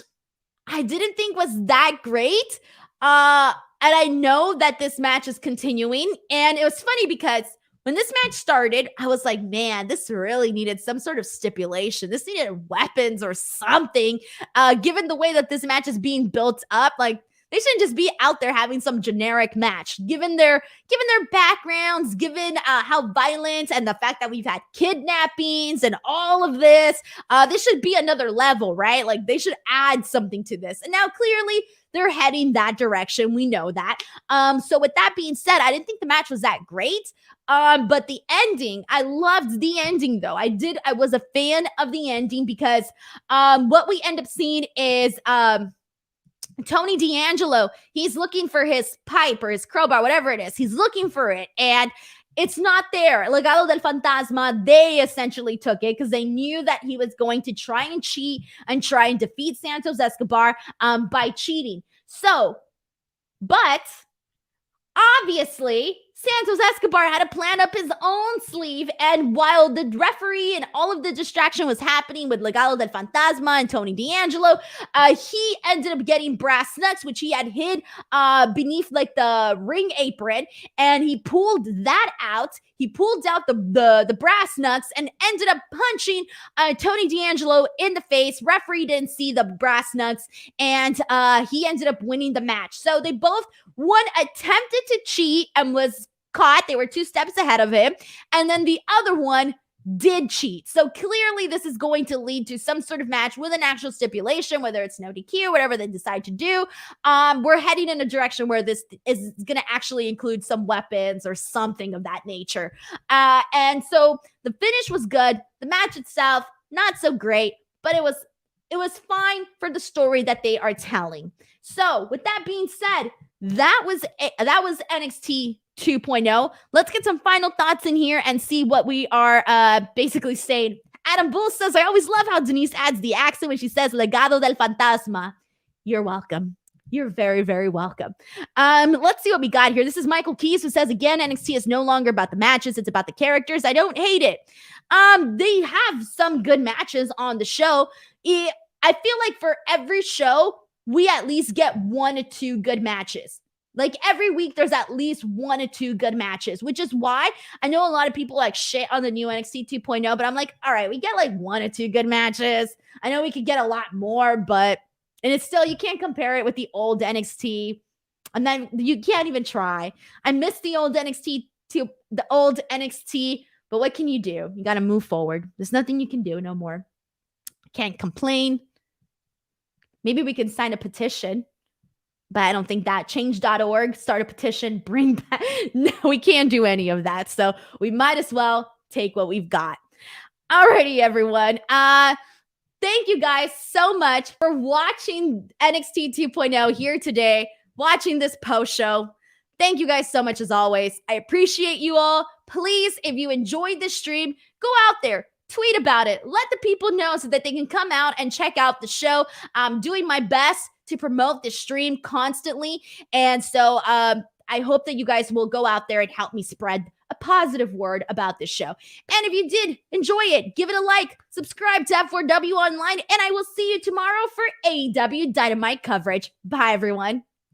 I didn't think was that great. And I know that this match is continuing. And it was funny because when this match started, I was like, man, this really needed some sort of stipulation. This needed weapons or something. Given the way that this match is being built up, like, they shouldn't just be out there having some generic match. Given their backgrounds, given how violent and the fact that we've had kidnappings and all of this should be another level, right? Like, they should add something to this. And now clearly they're heading that direction. We know that. So with that being said, I didn't think the match was that great. But the ending, I loved the ending though. I was a fan of the ending because what we end up seeing is Tony D'Angelo, he's looking for his pipe or his crowbar, whatever it is. He's looking for it, and it's not there. Legado del Fantasma, they essentially took it because they knew that he was going to try and cheat and try and defeat Santos Escobar by cheating. So, but obviously, Santos Escobar had to plan up his own sleeve, and while the referee and all of the distraction was happening with Legado del Fantasma and Tony D'Angelo, he ended up getting brass knucks, which he had hid beneath like the ring apron, and he pulled that out. He pulled out the brass knucks and ended up punching Tony D'Angelo in the face. Referee didn't see the brass knucks, and he ended up winning the match. So they both, one attempted to cheat and was caught. They were 2 steps ahead of him. And then the other one did cheat. So clearly this is going to lead to some sort of match with an actual stipulation, whether it's no DQ, whatever they decide to do. We're heading in a direction where this is going to actually include some weapons or something of that nature. And so the finish was good. The match itself, not so great, but it was fine for the story that they are telling. So with that being said, that was NXT 2.0. Let's get some final thoughts in here and see what we are basically saying. Adam Bull says, I always love how Denise adds the accent when she says Legado del Fantasma. You're welcome. You're very, very welcome. Let's see what we got here. This is Michael Keys who says, again, NXT is no longer about the matches. It's about the characters. I don't hate it. They have some good matches on the show. I feel like for every show, we at least get 1 or 2 good matches. Like every week, there's at least 1 or 2 good matches, which is why I know a lot of people like shit on the new NXT 2.0, but I'm like, all right, we get like 1 or 2 good matches. I know we could get a lot more, but, and it's still, you can't compare it with the old NXT. And then you can't even try. I miss the old NXT, but what can you do? You got to move forward. There's nothing you can do no more. Can't complain. Maybe we can sign a petition. But I don't think that change.org, start a petition, bring back. No, we can't do any of that. So we might as well take what we've got. Alrighty, everyone. Thank you guys so much for watching NXT 2.0 here today, watching this post show. Thank you guys so much as always. I appreciate you all. Please, if you enjoyed this stream, go out there. tweet about it. Let the people know so that they can come out and check out the show. I'm doing my best to promote the stream constantly. And so I hope that you guys will go out there and help me spread a positive word about this show. And if you did enjoy it, give it a like, subscribe to F4W Online, and I will see you tomorrow for AEW Dynamite coverage. Bye, everyone.